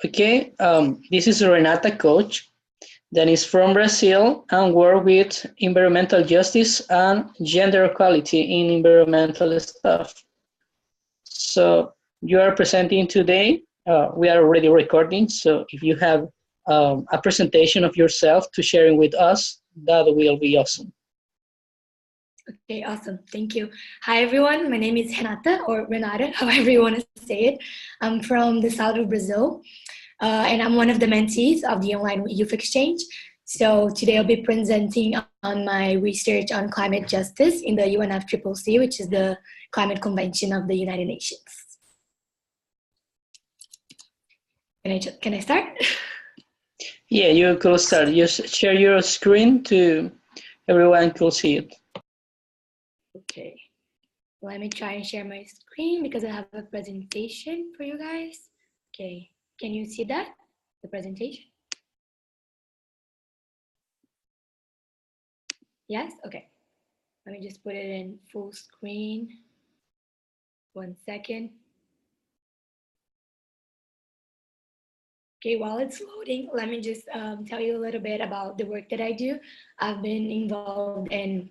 Okay, this is Renata Coach, that is from Brazil and work with environmental justice and gender equality in environmental stuff. So you are presenting today. We are already recording, so if you have a presentation of yourself to sharing with us, that will be awesome. Okay, awesome. Thank you. Hi, everyone. My name is Renata, however you want to say it. I'm from the south of Brazil, and I'm one of the mentees of the Online Youth Exchange. So today I'll be presenting on my research on climate justice in the UNFCCC, which is the Climate Convention of the United Nations. Can I start? Yeah, you could start. Just share your screen to everyone could see it. Okay, let me try and share my screen because I have a presentation for you guys. Okay, can you see that, the presentation? Yes, okay. Let me just put it in full screen. 1 second. Okay, while it's loading, let me just tell you a little bit about the work that I do. I've been involved in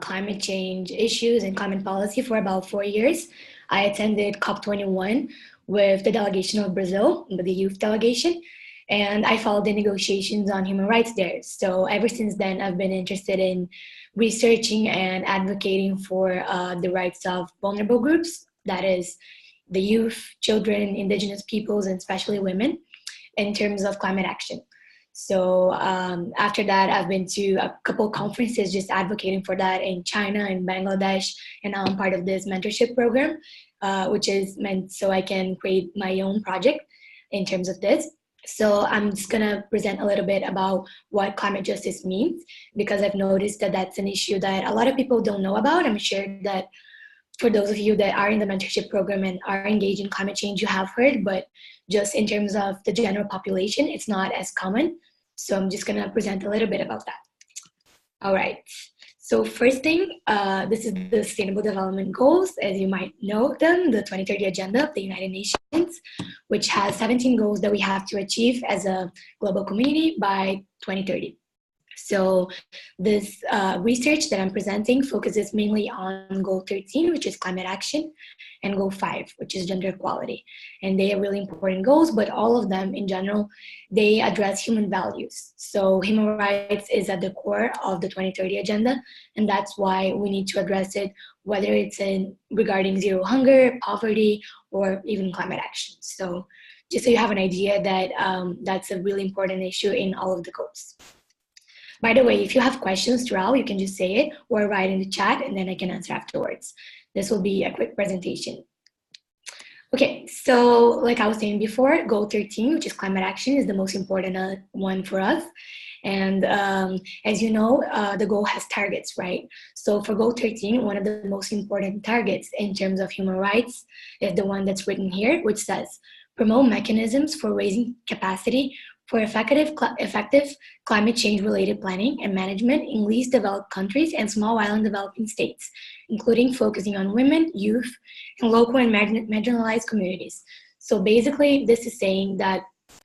climate change issues and climate policy for about 4 years. I attended COP21 with the delegation of Brazil, the youth delegation, and I followed the negotiations on human rights there. So ever since then, I've been interested in researching and advocating for the rights of vulnerable groups, that is the youth, children, indigenous peoples, and especially women, in terms of climate action. So after that, I've been to a couple conferences just advocating for that in China and Bangladesh, and now I'm part of this mentorship program, which is meant so I can create my own project in terms of this. So I'm just gonna present a little bit about what climate justice means, because I've noticed that that's an issue that a lot of people don't know about. I'm sure that for those of you that are in the mentorship program and are engaged in climate change, you have heard, but just in terms of the general population, it's not as common. So I'm just gonna present a little bit about that. All right, so first thing, this is the Sustainable Development Goals, as you might know them, the 2030 Agenda of the United Nations, which has 17 goals that we have to achieve as a global community by 2030. So this research that I'm presenting focuses mainly on goal 13, which is climate action, and goal 5, which is gender equality. And they are really important goals, but all of them in general, they address human values. So human rights is at the core of the 2030 agenda, and that's why we need to address it, whether it's in regarding zero hunger, poverty, or even climate action. So just so you have an idea that that's a really important issue in all of the goals. By the way, if you have questions throughout, you can just say it or write in the chat and then I can answer afterwards. This will be a quick presentation. Okay, so like I was saying before, goal 13, which is climate action, is the most important one for us. And as you know, the goal has targets, right? So for goal 13, one of the most important targets in terms of human rights is the one that's written here, which says, promote mechanisms for raising capacity for effective climate change-related planning and management in least developed countries and small island developing states, including focusing on women, youth, and local and marginalized communities. So basically, this is saying that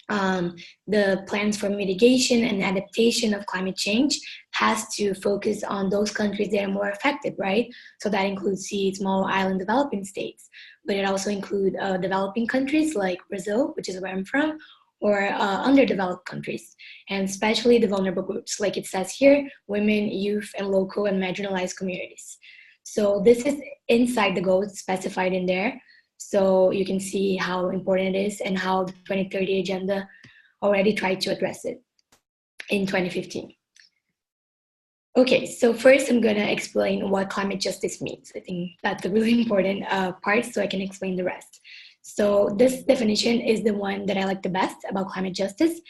the plans for mitigation and adaptation of climate change has to focus on those countries that are more affected, right? So that includes small island developing states, but it also includes developing countries like Brazil, which is where I'm from, or underdeveloped countries, and especially the vulnerable groups, like it says here, women, youth, and local and marginalized communities. So this is inside the goals specified in there. So you can see how important it is and how the 2030 agenda already tried to address it in 2015. Okay, so first I'm gonna explain what climate justice means. I think that's a really important part, so I can explain the rest. So this definition is the one that I like the best about climate justice.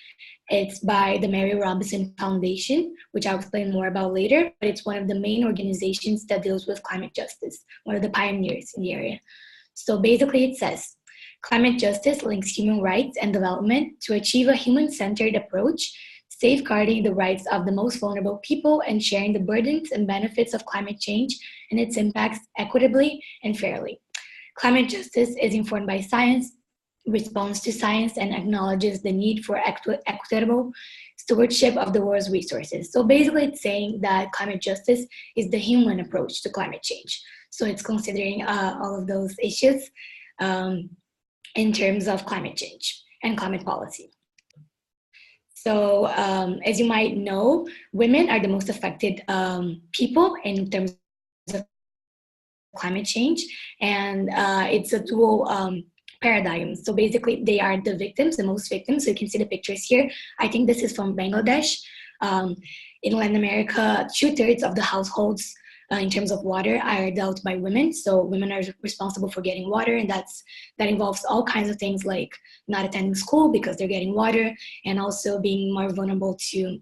It's by the Mary Robinson Foundation, which I'll explain more about later, but it's one of the main organizations that deals with climate justice, one of the pioneers in the area. So basically it says, climate justice links human rights and development to achieve a human-centered approach, safeguarding the rights of the most vulnerable people and sharing the burdens and benefits of climate change and its impacts equitably and fairly. Climate justice is informed by science, responds to science and acknowledges the need for equitable stewardship of the world's resources. So basically, it's saying that climate justice is the human approach to climate change. So it's considering all of those issues in terms of climate change and climate policy. So as you might know, women are the most affected people in terms of climate change, and it's a dual paradigm. So basically, they are the victims, the most victims. So you can see the pictures here. I think this is from Bangladesh. In Latin America, 2/3 of the households in terms of water are dealt by women. So women are responsible for getting water, and that involves all kinds of things like not attending school because they're getting water, and also being more vulnerable to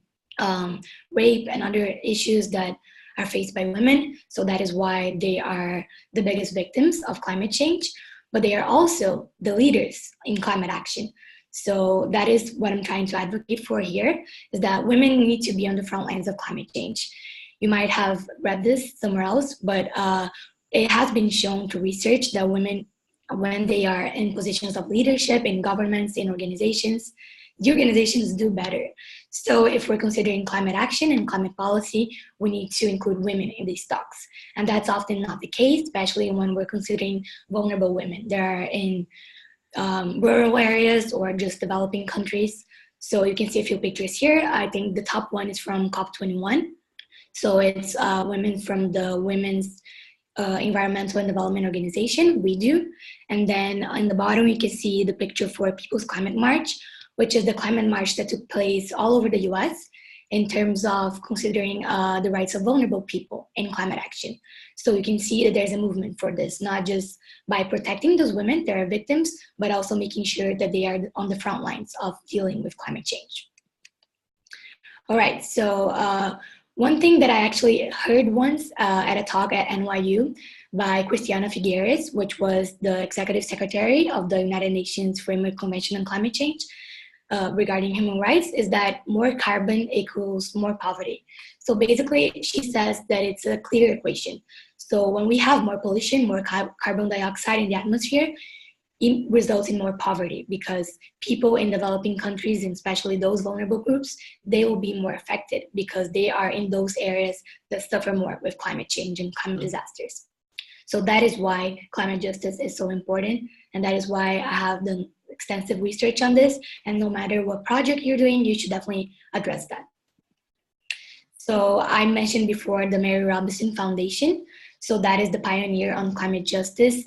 rape and other issues that are faced by women. So that is why they are the biggest victims of climate change, but they are also the leaders in climate action. So that is what I'm trying to advocate for here, is that women need to be on the front lines of climate change. You might have read this somewhere else, but it has been shown through research that women, when they are in positions of leadership in governments, in organizations, the organizations do better. So if we're considering climate action and climate policy, we need to include women in these talks. And that's often not the case, especially when we're considering vulnerable women. They are in rural areas or just developing countries. So you can see a few pictures here. I think the top one is from COP21. So it's women from the Women's Environmental and Development Organization, WEDO. And then on the bottom, you can see the picture for People's Climate March, which is the climate march that took place all over the US in terms of considering the rights of vulnerable people in climate action. So you can see that there's a movement for this, not just by protecting those women that are victims, but also making sure that they are on the front lines of dealing with climate change. All right, so one thing that I actually heard once at a talk at NYU by Christiana Figueres, which was the executive secretary of the United Nations Framework Convention on Climate Change, regarding human rights, is that more carbon equals more poverty. So basically, she says that it's a clear equation. So when we have more pollution, more carbon dioxide in the atmosphere, it results in more poverty, because people in developing countries, and especially those vulnerable groups, they will be more affected because they are in those areas that suffer more with climate change and climate disasters. So that is why climate justice is so important, and that is why I have done extensive research on this, and no matter what project you're doing, you should definitely address that. So I mentioned before the Mary Robinson Foundation. So that is the pioneer on climate justice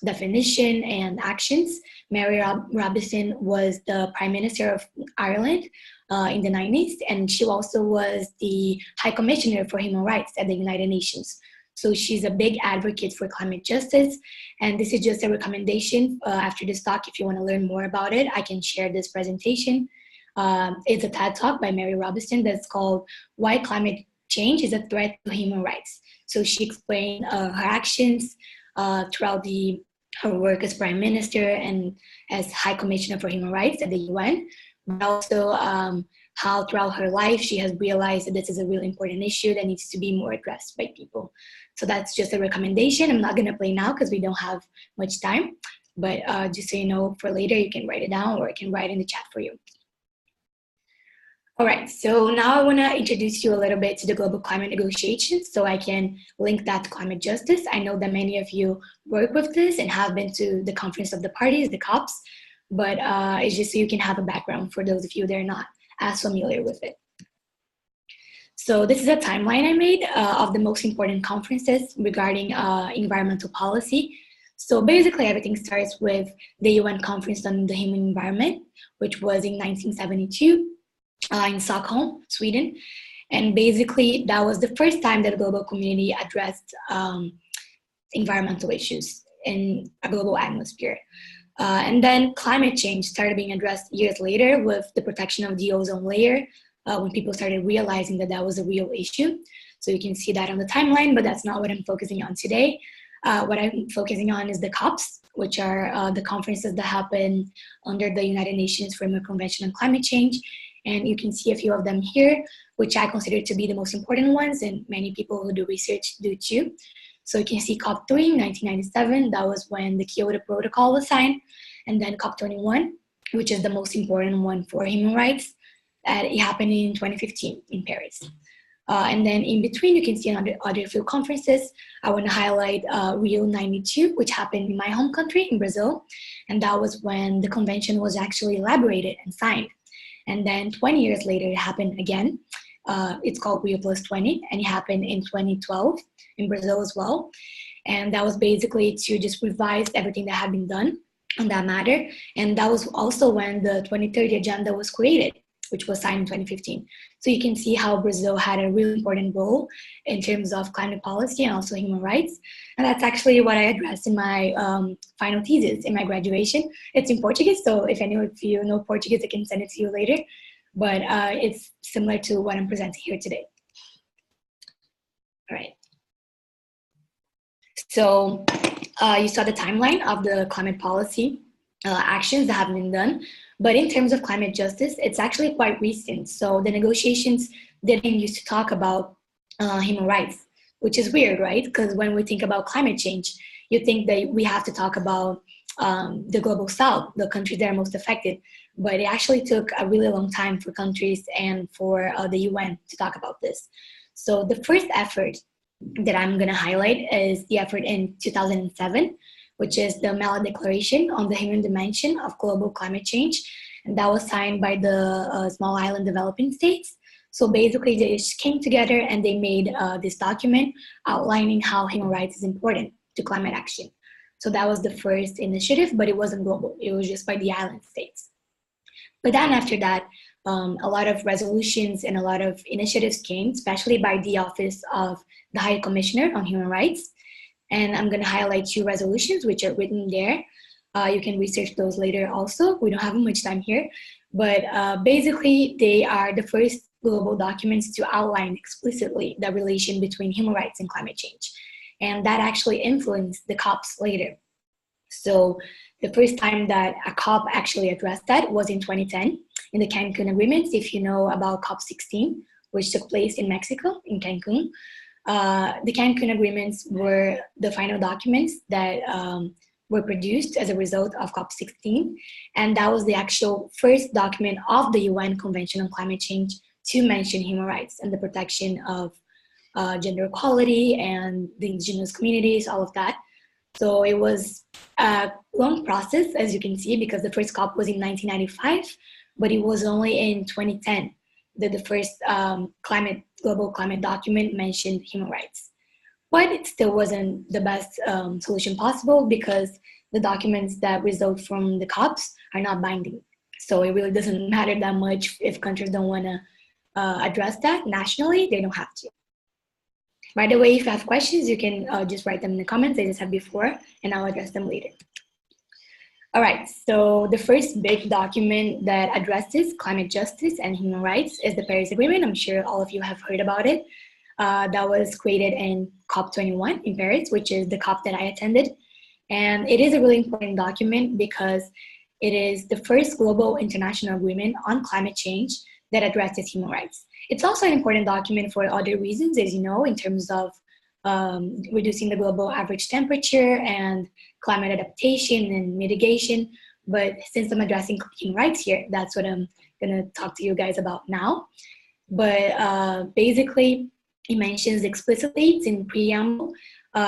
definition and actions. Mary Robinson was the Prime Minister of Ireland in the 90s, and she also was the High Commissioner for Human Rights at the United Nations. So she's a big advocate for climate justice, and this is just a recommendation after this talk. If you want to learn more about it, I can share this presentation. It's a TED Talk by Mary Robinson that's called Why Climate Change is a Threat to Human Rights. So she explained her actions throughout her work as Prime Minister and as High Commissioner for Human Rights at the UN, but also how throughout her life she has realized that this is a really important issue that needs to be more addressed by people. So that's just a recommendation. I'm not going to play now because we don't have much time, but just so you know, for later you can write it down, or I can write in the chat for you. All right, so now I want to introduce you a little bit to the global climate negotiations so I can link that to climate justice. I know that many of you work with this and have been to the Conference of the Parties, the COPs, but it's just so you can have a background for those of you that are not as familiar with it. So this is a timeline I made of the most important conferences regarding environmental policy. So basically everything starts with the UN Conference on the Human Environment, which was in 1972. In Stockholm, Sweden. And basically that was the first time that the global community addressed environmental issues in a global atmosphere. And then climate change started being addressed years later with the protection of the ozone layer, when people started realizing that that was a real issue. So you can see that on the timeline, but that's not what I'm focusing on today. What I'm focusing on is the COPs, which are the conferences that happen under the United Nations Framework Convention on Climate Change. And you can see a few of them here, which I consider to be the most important ones, and many people who do research do too. So you can see COP3 in 1997, that was when the Kyoto Protocol was signed, and then COP21, which is the most important one for human rights, it happened in 2015 in Paris. And then in between, you can see other few conferences. I want to highlight Rio 92, which happened in my home country, in Brazil. And that was when the convention was actually elaborated and signed. And then 20 years later, it happened again. It's called Rio Plus 20, and it happened in 2012 in Brazil as well. And that was basically to just revise everything that had been done on that matter. And that was also when the 2030 agenda was created, which was signed in 2015. So you can see how Brazil had a really important role in terms of climate policy and also human rights. And that's actually what I addressed in my final thesis in my graduation. It's in Portuguese, so if any of you know Portuguese, I can send it to you later. But it's similar to what I'm presenting here today. All right. So you saw the timeline of the climate policy actions that have been done. But in terms of climate justice, it's actually quite recent. So the negotiations didn't used to talk about human rights, which is weird, right? Because when we think about climate change, you think that we have to talk about the global south, the countries that are most affected. But it actually took a really long time for countries and for the UN to talk about this. So the first effort that I'm going to highlight is the effort in 2007, which is the Mala Declaration on the Human Dimension of Global Climate Change. And that was signed by the Small Island Developing States. So basically, they just came together and they made this document outlining how human rights is important to climate action. So that was the first initiative, but it wasn't global. It was just by the island states. But then after that, a lot of resolutions and a lot of initiatives came, especially by the Office of the High Commissioner on Human Rights. And I'm going to highlight 2 resolutions which are written there. You can research those later also. We don't have much time here. But basically, they are the first global documents to outline explicitly the relation between human rights and climate change. And that actually influenced the COPs later. So the first time that a COP actually addressed that was in 2010 in the Cancun Agreements, if you know about COP16, which took place in Mexico, in Cancun. The Cancun Agreements were the final documents that were produced as a result of COP16. And that was the actual first document of the UN Convention on Climate Change to mention human rights and the protection of gender equality and the indigenous communities, all of that. So it was a long process, as you can see, because the first COP was in 1995, but it was only in 2010 that the first global climate document mentioned human rights. But it still wasn't the best solution possible because the documents that result from the COPs are not binding. So it really doesn't matter that much if countries don't want to address that nationally, they don't have to. By the way, if you have questions, you can just write them in the comments, I just said before, and I'll address them later. All right, so the first big document that addresses climate justice and human rights is the Paris Agreement. I'm sure all of you have heard about it. That was created in COP21 in Paris, which is the COP that I attended. And it is a really important document because it is the first global international agreement on climate change that addresses human rights. It's also an important document for other reasons, as you know, in terms of reducing the global average temperature and climate adaptation and mitigation. But since I'm addressing human rights here, that's what I'm gonna talk to you guys about now. But basically, it mentions explicitly, it's in preamble,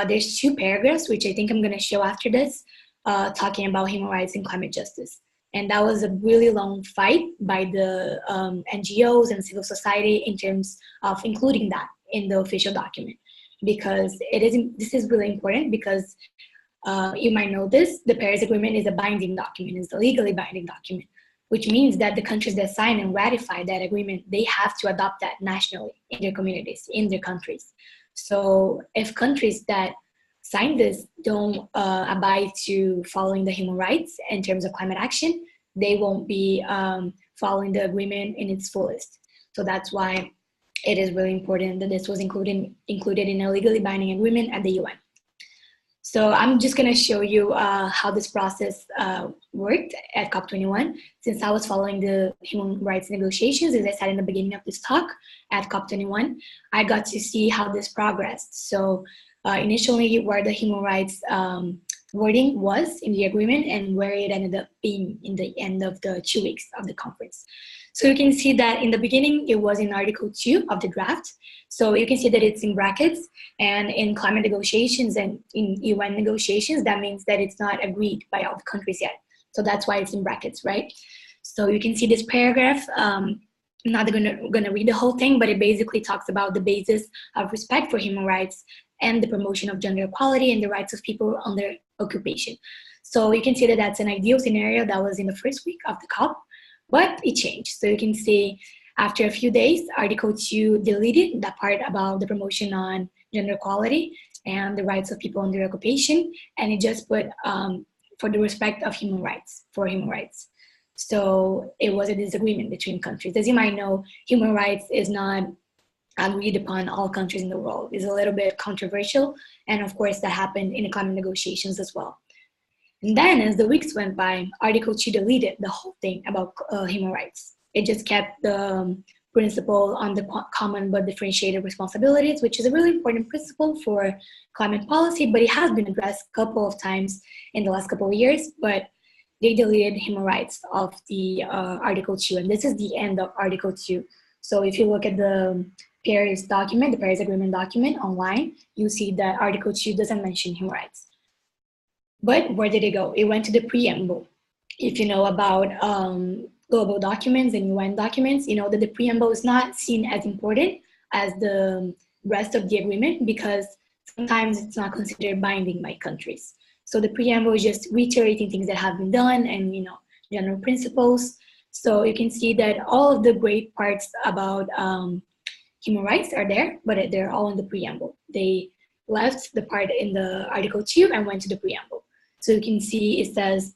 there's 2 paragraphs, which I think I'm gonna show after this, talking about human rights and climate justice. And that was a really long fight by the NGOs and civil society in terms of including that in the official document. Because this is really important because you might know this, the Paris Agreement is a binding document, it's a legally binding document, which means that the countries that sign and ratify that agreement, they have to adopt that nationally in their communities, in their countries. So if countries that sign this don't abide to following the human rights in terms of climate action, they won't be following the agreement in its fullest. So that's why it is really important that this was included in a legally binding agreement at the UN. So I'm just gonna show you how this process worked at COP21. Since I was following the human rights negotiations, as I said in the beginning of this talk at COP21, I got to see how this progressed. So initially where the human rights wording was in the agreement and where it ended up being in the end of the 2 weeks of the conference. So you can see that in the beginning, it was in Article 2 of the draft. So you can see that it's in brackets, and in climate negotiations and in UN negotiations, that means that it's not agreed by all the countries yet. So that's why it's in brackets, right? So you can see this paragraph. I'm not gonna read the whole thing, but it basically talks about the basis of respect for human rights and the promotion of gender equality and the rights of people under occupation. So you can see that that's an ideal scenario that was in the first week of the COP, but it changed. So you can see after a few days, Article 2 deleted that part about the promotion on gender equality and the rights of people under occupation, and it just put for the respect of human rights, for human rights. So it was a disagreement between countries. As you might know, human rights is not agreed upon all countries in the world. It's a little bit controversial, and of course that happened in the climate negotiations as well. And then as the weeks went by, Article 2 deleted the whole thing about human rights. It just kept the principle on the common but differentiated responsibilities, which is a really important principle for climate policy, but it has been addressed a couple of times in the last couple of years, but they deleted human rights of the Article 2, and this is the end of Article 2. So if you look at the Paris document, the Paris Agreement document online, you see that Article 2 doesn't mention human rights. But where did it go? It went to the preamble. If you know about global documents and UN documents, you know that the preamble is not seen as important as the rest of the agreement because sometimes it's not considered binding by countries. So the preamble is just reiterating things that have been done and, you know, general principles. So you can see that all of the great parts about human rights are there, but they're all in the preamble. They left the part in the Article 2 and went to the preamble. So you can see it says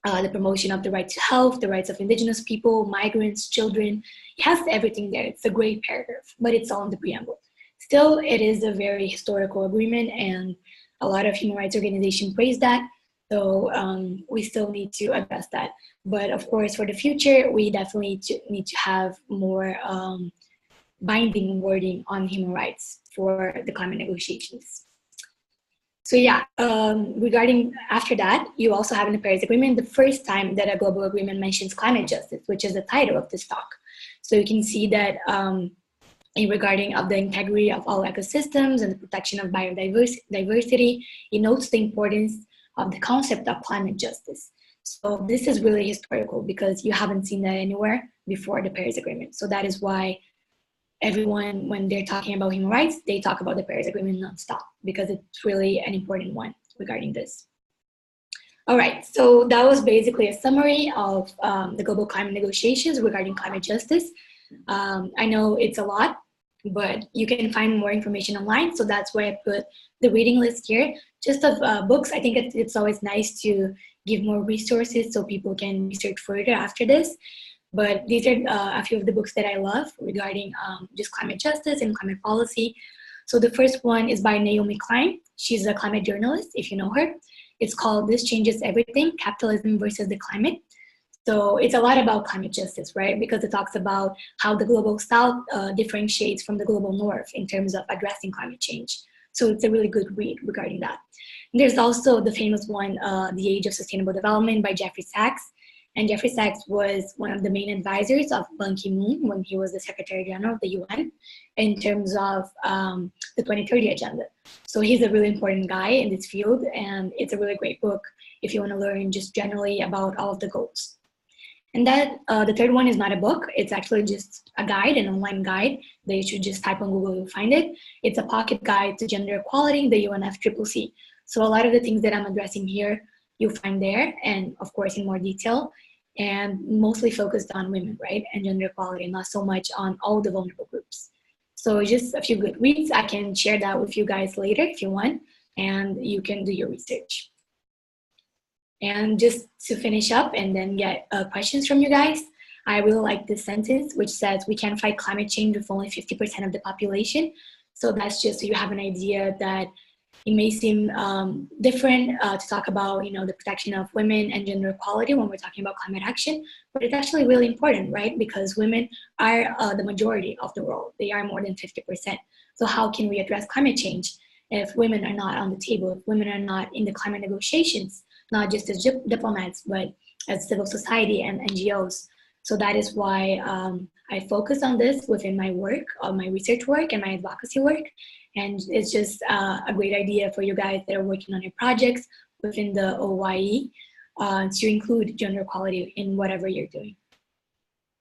the promotion of the right to health, the rights of indigenous people, migrants, children. It has everything there. It's a great paragraph, but it's all in the preamble. Still, it is a very historical agreement, and a lot of human rights organizations praise that. So we still need to address that. But of course, for the future, we definitely need to have more binding wording on human rights for the climate negotiations. So yeah, regarding after that, you also have in the Paris Agreement the first time that a global agreement mentions climate justice, which is the title of this talk. So you can see that in regarding of the integrity of all ecosystems and the protection of biodiversity, it notes the importance of the concept of climate justice. So this is really historical because you haven't seen that anywhere before the Paris Agreement. So that is why everyone, when they're talking about human rights, they talk about the Paris Agreement nonstop because it's really an important one regarding this. All right, so that was basically a summary of the global climate negotiations regarding climate justice. I know it's a lot, but you can find more information online. So that's why I put the reading list here, just of books. I think it's always nice to give more resources so people can research further after this. But these are a few of the books that I love regarding just climate justice and climate policy. So the first one is by Naomi Klein. She's a climate journalist, if you know her. It's called This Changes Everything, Capitalism versus the Climate. So it's a lot about climate justice, right? Because it talks about how the global south differentiates from the global north in terms of addressing climate change. So it's a really good read regarding that. And there's also the famous one, The Age of Sustainable Development by Jeffrey Sachs. And Jeffrey Sachs was one of the main advisors of Ban Ki-moon when he was the Secretary General of the UN in terms of the 2030 Agenda. So he's a really important guy in this field, and it's a really great book if you want to learn just generally about all of the goals. And that the third one is not a book. It's actually just a guide, an online guide that you should just type on Google, you'll find it. It's a pocket guide to gender equality in the UNFCCC. So a lot of the things that I'm addressing here, you'll find there, and of course in more detail, and mostly focused on women, right? And gender equality, not so much on all the vulnerable groups. So just a few good reads. I can share that with you guys later if you want, and you can do your research. And just to finish up and then get questions from you guys, I really like this sentence, which says, we can fight climate change with only 50% of the population. So that's just so you have an idea that it may seem different to talk about, you know, the protection of women and gender equality when we're talking about climate action, but it's actually really important, right? Because women are the majority of the world. They are more than 50%. So how can we address climate change? if women are not on the table, if women are not in the climate negotiations, not just as diplomats, but as civil society and NGOs. So that is why I focus on this within my work, on my research work and my advocacy work. And it's just a great idea for you guys that are working on your projects within the OYE to include gender equality in whatever you're doing.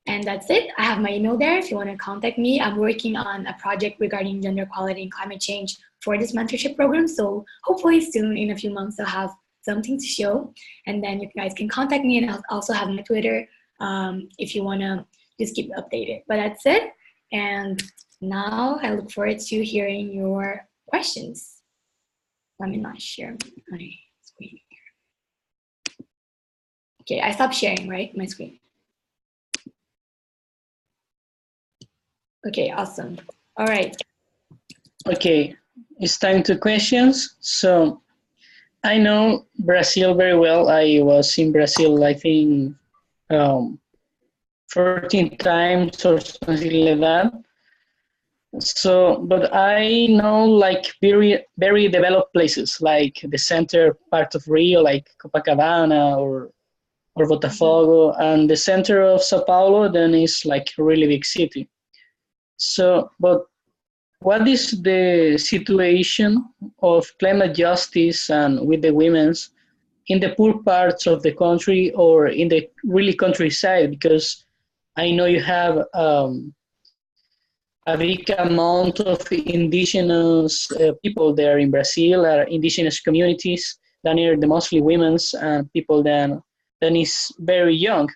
And that's it. I have my email there if you want to contact me. I'm working on a project regarding gender equality and climate change for this mentorship program. So hopefully soon, in a few months, I'll have something to show. And then you guys can contact me, and I'll also have my Twitter if you want to just keep updated. But that's it. And now I look forward to hearing your questions. Let me not share my screen here. Okay, I stopped sharing, right? My screen. Okay, awesome. All right. Okay, it's time to questions. So I know Brazil very well. I was in Brazil, I think, 14 times or something like that. So, but I know like very, very developed places, like the center part of Rio, like Copacabana or Botafogo, and the center of Sao Paulo, then is like a really big city. So, but what is the situation of climate justice and with the women's in the poor parts of the country or in the really countryside? Because I know you have a big amount of indigenous people there in Brazil, indigenous communities that are the mostly women's and people that is very young.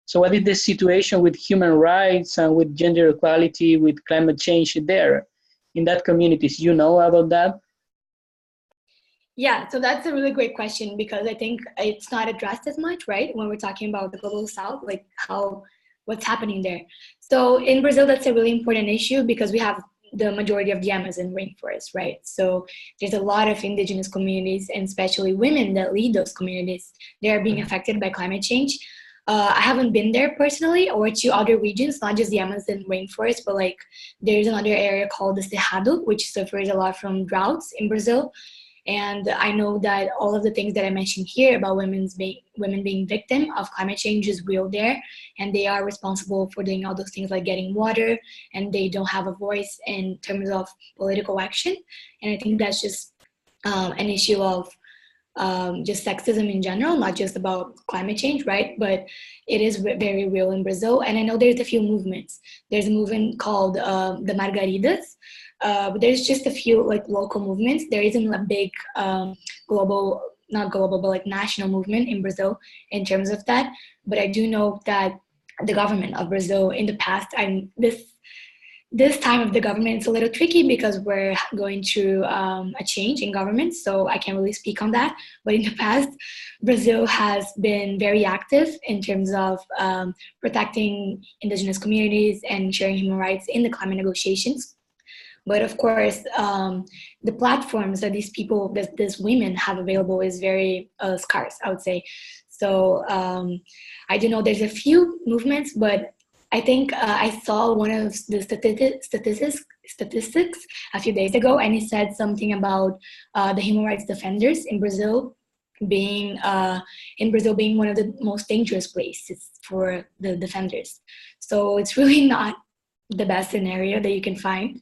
So what is the situation with human rights and with gender equality, with climate change there in that communities? You know about that? Yeah, so that's a really great question because I think it's not addressed as much, right? When we're talking about the global south, like what's happening there. So in Brazil, that's a really important issue because we have the majority of the Amazon rainforest, right? So there's a lot of indigenous communities and especially women that lead those communities. They are being affected by climate change. I haven't been there personally or to other regions, not just the Amazon rainforest, but like there's another area called the Cerrado, which suffers a lot from droughts in Brazil. And I know that all of the things that I mentioned here about women being victim of climate change is real there, and they are responsible for doing all those things like getting water, and they don't have a voice in terms of political action. And I think that's just an issue of just sexism in general, not just about climate change, right? But it is very real in Brazil. And I know there's a few movements. There's a movement called the Margaridas, but there's just a few like local movements. There isn't a big global, not global, but like national movement in Brazil in terms of that. But I do know that the government of Brazil in the past, and this time of the government, it's a little tricky because we're going through a change in government, so I can't really speak on that. But in the past, Brazil has been very active in terms of protecting indigenous communities and ensuring human rights in the climate negotiations. But of course, the platforms that these people, that these women have available is very scarce, I would say. So I do know there's a few movements, but I think I saw one of the statistics a few days ago, and it said something about the human rights defenders in Brazil being one of the most dangerous places for the defenders. So it's really not the best scenario that you can find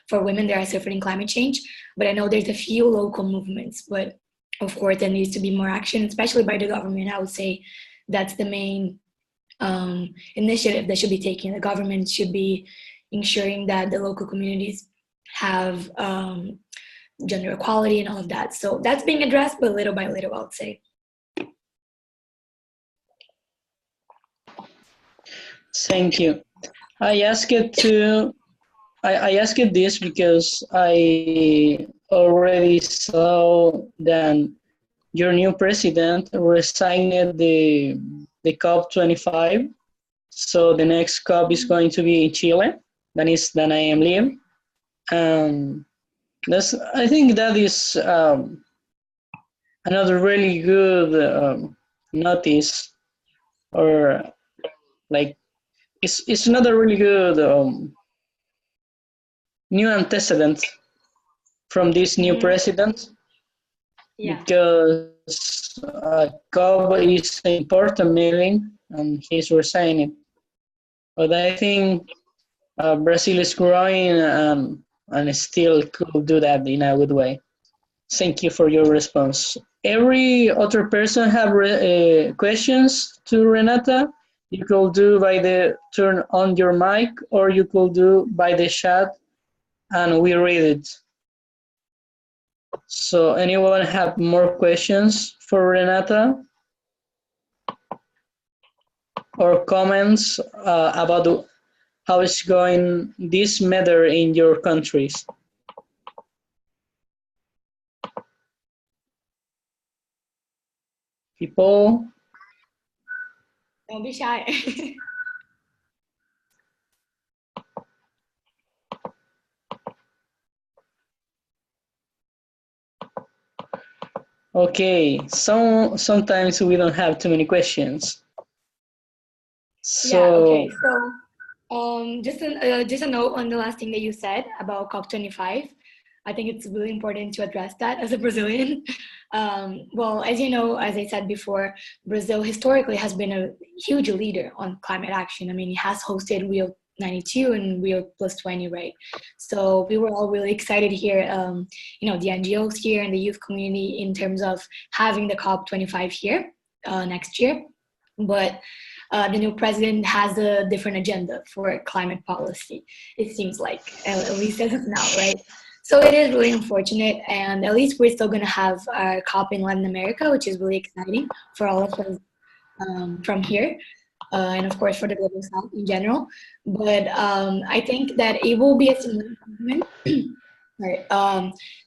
for women that are suffering climate change. But I know there's a few local movements, but of course there needs to be more action, especially by the government. I would say that's the main initiative that should be taken. The government should be ensuring that the local communities have gender equality and all of that. So that's being addressed, but little by little, I would say. Thank you. I asked this because I already saw that your new president resigned the COP25. So the next COP is going to be in Chile. That I am living. I think that is another really good notice, or like it's another really good new antecedent from this new president, because COP is an important meeting and he's resigning. But I think Brazil is growing and still could do that in a good way. Thank you for your response. Every other person have questions to Renata? You could do by the turn on your mic, or you could do by the chat and we read it. So anyone have more questions for Renata? Or comments about how it's going this matter in your countries? People? Don't be shy. Okay, sometimes we don't have too many questions. So, yeah, okay. So just a note on the last thing that you said about COP25. I think it's really important to address that as a Brazilian. Well, as you know, as I said before, Brazil historically has been a huge leader on climate action. I mean, it has hosted Rio 92 and Rio Plus 20, right? So we were all really excited here, you know, the NGOs here and the youth community in terms of having the COP25 here next year. But the new president has a different agenda for climate policy, it seems like, at least as of now, right? So it is really unfortunate, and at least we're still going to have our COP in Latin America, which is really exciting for all of us from here, and of course for the global south in general. But I think that it will be a similar movement, right?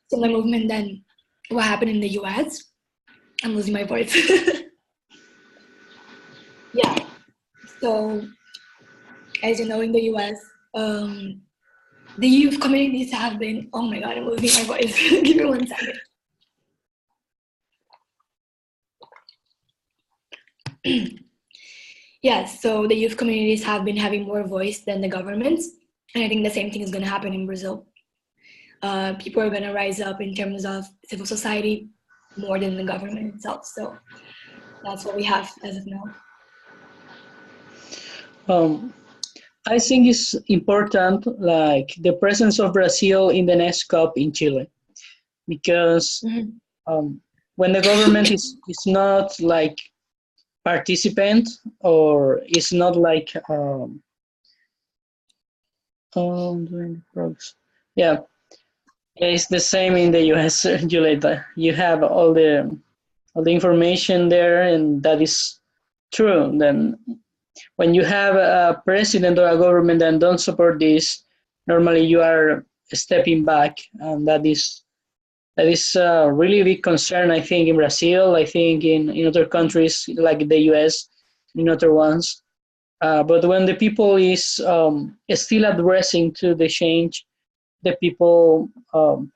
Similar movement than what happened in the US. I'm losing my voice. Yeah. So, as you know, in the US, the youth communities have been, oh my God, I'm losing my voice. Give me 1 second. Yes, so the youth communities have been having more voice than the governments. And I think the same thing is going to happen in Brazil. People are going to rise up in terms of civil society more than the government itself. So that's what we have as of now. I think it's important, like the presence of Brazil in the next COP in Chile, because when the government is not like participant, or is not like yeah, it's the same in the US. Julieta, you have all the information there, and that is true. Then when you have a president or a government that don't support this, normally you are stepping back, and that is a really big concern, I think, in Brazil, I think in other countries like the US, in other ones. But when the people is still addressing to the change, the people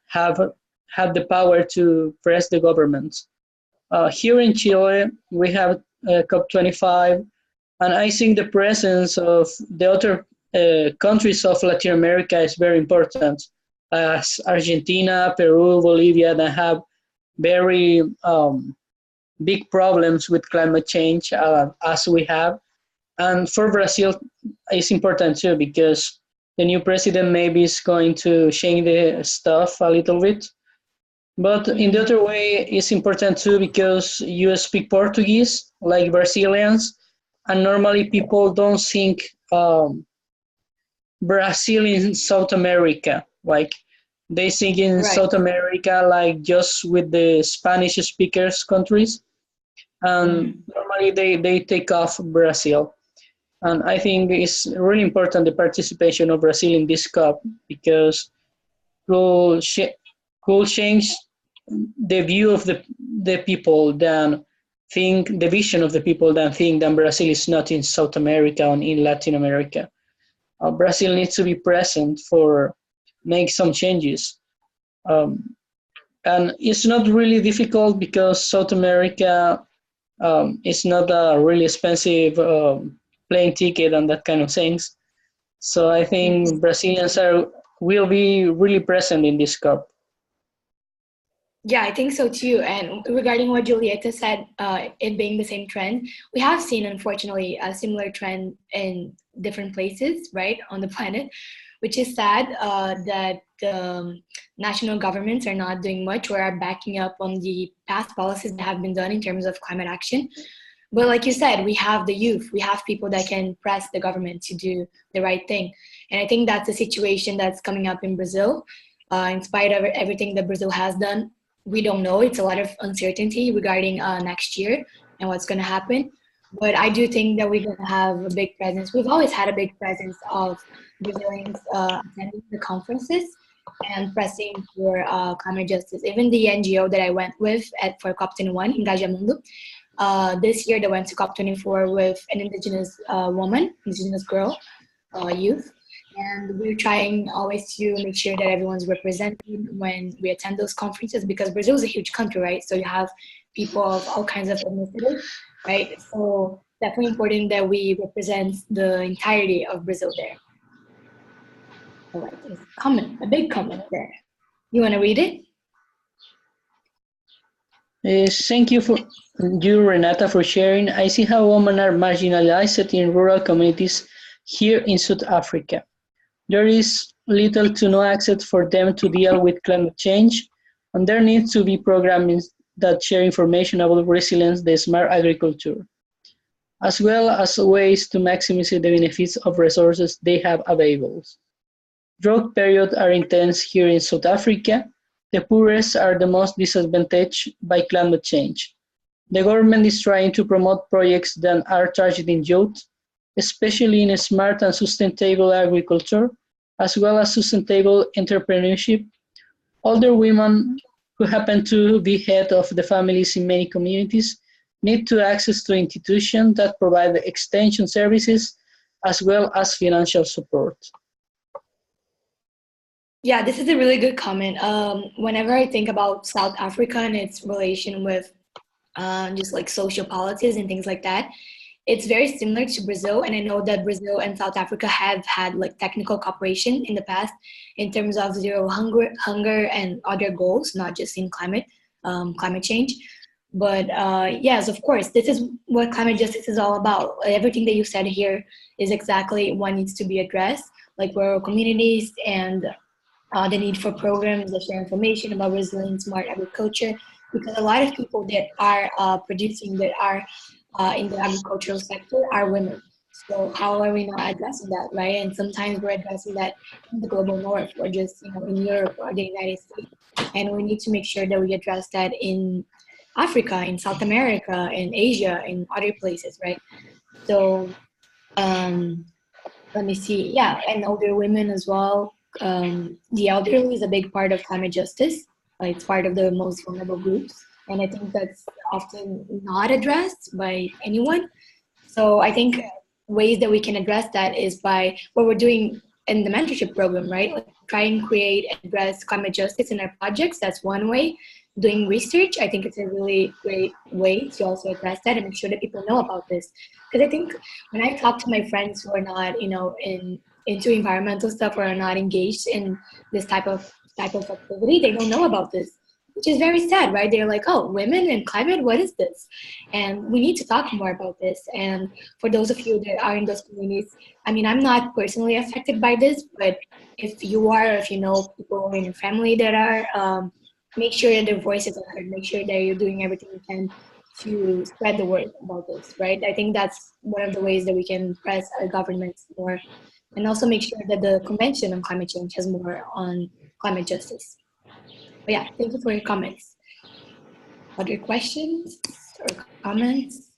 have the power to press the government. Here in Chile, we have COP25, and I think the presence of the other countries of Latin America is very important, as Argentina, Peru, Bolivia, that have very big problems with climate change, as we have. And for Brazil, it's important too, because the new president maybe is going to change the stuff a little bit. But in the other way, it's important too, because you speak Portuguese like Brazilians, and normally people don't think Brazil in South America. Like they think in South America like just with the Spanish speakers countries, and normally they take off Brazil. And I think it's really important the participation of Brazil in this COP, because could change the view of the people than think the vision of the people than think that Brazil is not in South America and in Latin America. Brazil needs to be present for make some changes. And it's not really difficult, because South America is not a really expensive plane ticket and that kind of things. So I think Brazilians will be really present in this COP. Yeah, I think so too. And regarding what Julieta said, it being the same trend, we have seen, unfortunately, a similar trend in different places, right, on the planet, which is sad that national governments are not doing much or are backing up on the past policies that have been done in terms of climate action. But like you said, we have the youth, we have people that can press the government to do the right thing. And I think that's a situation that's coming up in Brazil. In spite of everything that Brazil has done, we don't know. It's a lot of uncertainty regarding next year and what's going to happen. But I do think that we're going to have a big presence. We've always had a big presence of Brazilians attending the conferences and pressing for climate justice. Even the NGO that I went with for COP21, Engajamundo, this year they went to COP24 with an indigenous woman, indigenous girl, youth. And we're trying always to make sure that everyone's represented when we attend those conferences, because Brazil is a huge country, right? So you have people of all kinds of ethnicities, right? So definitely important that we represent the entirety of Brazil there. All right, there's a comment, a big comment there. You want to read it? Thank you for you, Renata, for sharing. I see how women are marginalized in rural communities here in South Africa. There is little to no access for them to deal with climate change, and there needs to be programs that share information about resilience, the smart agriculture, as well as ways to maximize the benefits of resources they have available. Drought periods are intense here in South Africa. The poorest are the most disadvantaged by climate change. The government is trying to promote projects that are targeting youth, especially in smart and sustainable agriculture, as well as sustainable entrepreneurship. Older women who happen to be head of the families in many communities need to access to institutions that provide extension services as well as financial support. Yeah, this is a really good comment. Whenever I think about South Africa and its relation with just like social policies and things like that, it's very similar to Brazil. And I know that Brazil and South Africa have had like technical cooperation in the past in terms of zero hunger and other goals, not just in climate change. But yes, of course, this is what climate justice is all about. Everything that you said here is exactly what needs to be addressed, like rural communities and the need for programs that share information about resilient smart agriculture, because a lot of people that are producing, that are in the agricultural sector, are women. So how are we not addressing that, right? And sometimes we're addressing that in the global north, or just in Europe or the United States, and we need to make sure that we address that in Africa, in South America, in Asia, in other places, right? So let me see. Yeah, and older women as well. The elderly is a big part of climate justice. It's part of the most vulnerable groups, and I think that's often not addressed by anyone. So I think ways that we can address that is by what we're doing in the mentorship program, right? Like try and create and address climate justice in our projects. That's one way. Doing research, I think it's a really great way to also address that and make sure that people know about this. Because I think when I talk to my friends who are not, into environmental stuff or are not engaged in this type of activity, they don't know about this, which is very sad, right? They're like, oh, women and climate, what is this? And we need to talk more about this. And for those of you that are in those communities, I mean, I'm not personally affected by this, but if you are, or if you know people in your family that are, make sure that their voices are heard, make sure that you're doing everything you can to spread the word about this, right? I think that's one of the ways that we can press our governments more, and also make sure that the Convention on Climate Change has more on climate justice. But yeah, thank you for your comments. Other questions or comments?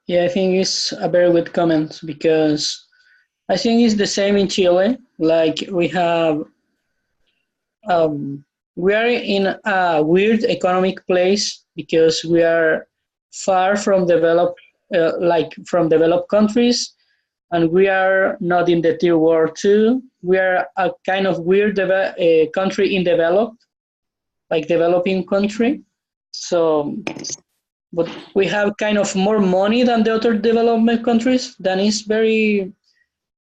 Yeah, I think it's a very good comment because I think it's the same in Chile. Like we are in a weird economic place because we are far from from developed countries, and we are not in the tier world too. We are a kind of weird country in developing country. So, but we have kind of more money than the other development countries. That is very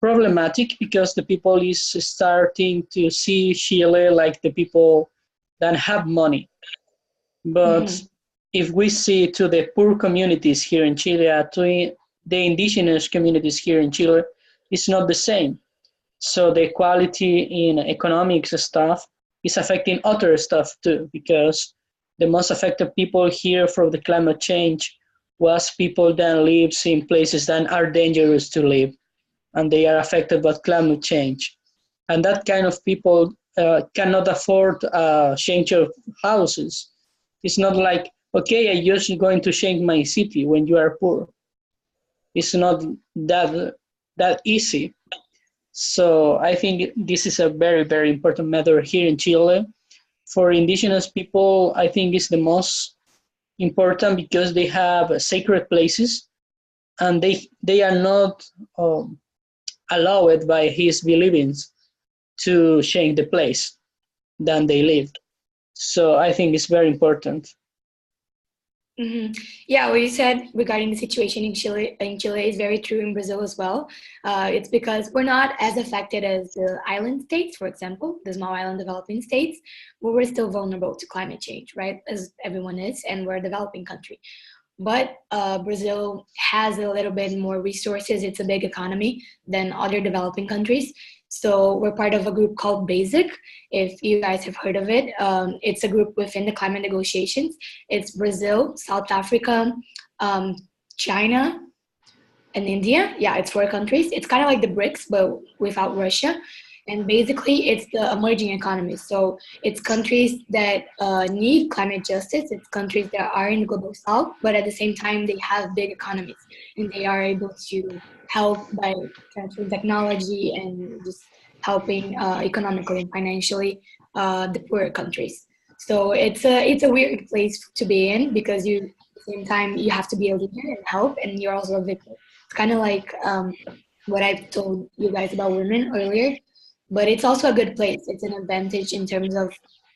problematic because the people is starting to see Chile like the people that have money. But if we see to the poor communities here in Chile, to the indigenous communities here in Chile, it's not the same. So the equality in economics stuff is affecting other stuff too, because the most affected people here from the climate change was people that lives in places that are dangerous to live, and they are affected by climate change. And that kind of people cannot afford change of houses. It's not like, okay, I just going to change my city when you are poor. It's not that easy. So I think this is a very, very important matter here in Chile. For indigenous people, I think it's the most important because they have sacred places and they are not allowed by his beliefs to change the place than they live. So I think it's very important. Yeah, what you said regarding the situation in Chile is very true in Brazil as well. It's because we're not as affected as the island states, for example, the small island developing states, but we're still vulnerable to climate change, right? As everyone is, and we're a developing country. But Brazil has a little bit more resources. It's a big economy than other developing countries. So we're part of a group called BASIC, if you guys have heard of it. It's a group within the climate negotiations. It's Brazil, South Africa, China, and India. Yeah, it's 4 countries. It's kind of like the BRICS, but without Russia. And basically, it's the emerging economies. So it's countries that need climate justice. It's countries that are in the global south, but at the same time, they have big economies. And they are able to help by transferring technology and just helping economically and financially the poorer countries. So it's a weird place to be in because you, at the same time, you have to be a leader and help, and you're also a victim. It's kind of like what I've told you guys about women earlier. But it's also a good place. It's an advantage in terms of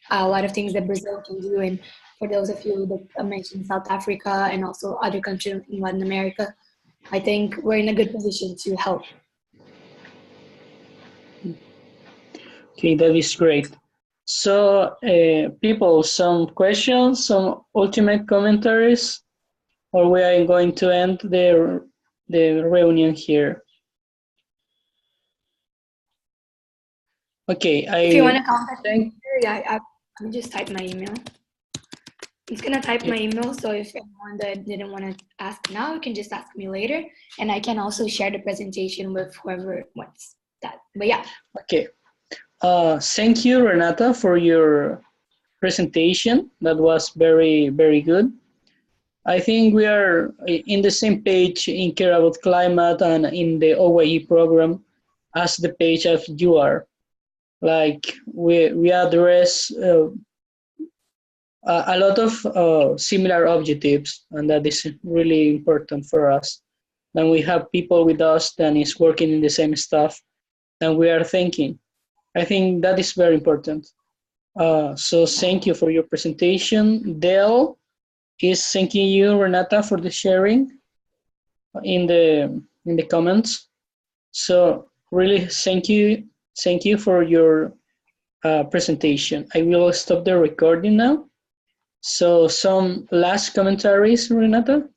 a lot of things that Brazil can do. And for those of you that mentioned South Africa and also other countries in Latin America, I think we're in a good position to help. Okay, that is great. So, people, some questions, some ultimate commentaries, or we are going to end the reunion here. Okay, if you want to contact me, let me just type my email. I'm just gonna type my email, so if anyone that didn't want to ask now, you can just ask me later, and I can also share the presentation with whoever wants that. But yeah. Okay. Thank you, Renata, for your presentation. That was very, very good. I think we are in the same page in Care About Climate and in the OYE program as the page of you are. Like we address a lot of similar objectives, and that is really important for us. Then we have people with us that is working in the same stuff, and we are thinking. I think that is very important. So thank you for your presentation. Dale is thanking you, Renata, for the sharing in the comments. So really thank you for your presentation. I will stop the recording now. So some last commentaries, Renata?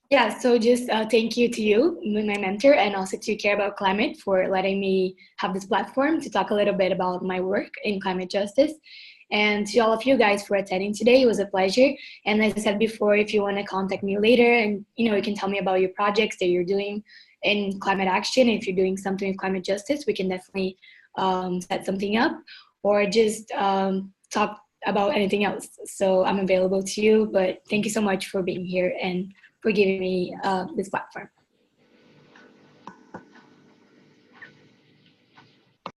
Yeah, so just thank you to you, my mentor, and also to Care About Climate for letting me have this platform to talk a little bit about my work in climate justice. And to all of you guys for attending today, it was a pleasure. And as I said before, if you want to contact me later and you can tell me about your projects that you're doing in climate action, if you're doing something with climate justice, we can definitely set something up or just talk about anything else. So I'm available to you, but thank you so much for being here and for giving me this platform.